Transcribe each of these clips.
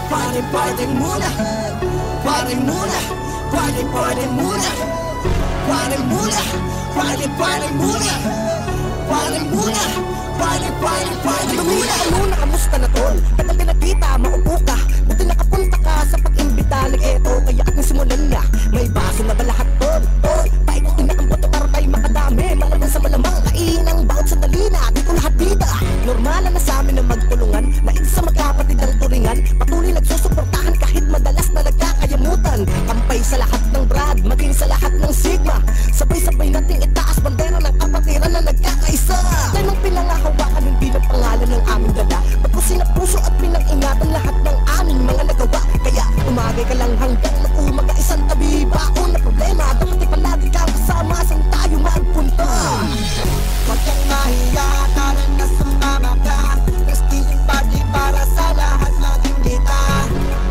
Party muna. Party muna. Party muna. Party muna. Party muna. Party muna. Party muna. Muna, kamusta na tol? Ba't ang pinagkita, maupo ka? Buti nakapunta ka sa pag-imbita ni Eto. Kaya ating simulan na, may baso na ba lahat tol? Tol, paikutin na ang boto para tayo makadami. Malamang sa malamang, kainang bawat sandali na dito lahat bida. Normal na sa amin na magtulungan, naig sa magkapatid ang turingan. Patuloy nagsusuportahan kahit madalas na nagkakayamutan. Kampay sa lahat ng Brad, maging sa lahat ng Sigma. Sabay-sabay nating itaas bandera ng kapatiran na nagkakaisa. Yan ang pinangahawakan hindi ng pangalan ng aming dala. Pagkusin na puso at pinang-ingatan lahat ng aming mga nagawa. Kaya umagay ka lang hanggang mag-umaga isang tabi. Baon na problema, dapat palagi kang kasama. Saan tayo magpunta? Huwag kang mahiya, taran na sumama ka. Prestiging party para sa lahat maging kita.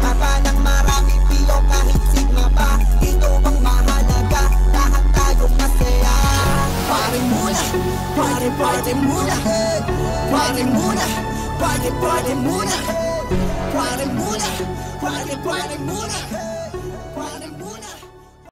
Mapa ng marami piyo kahit sigma pa. Ito ang mahalaga, lahat tayong masaya. Party muna, party muna. Party muna, party muna. Party muna, party muna.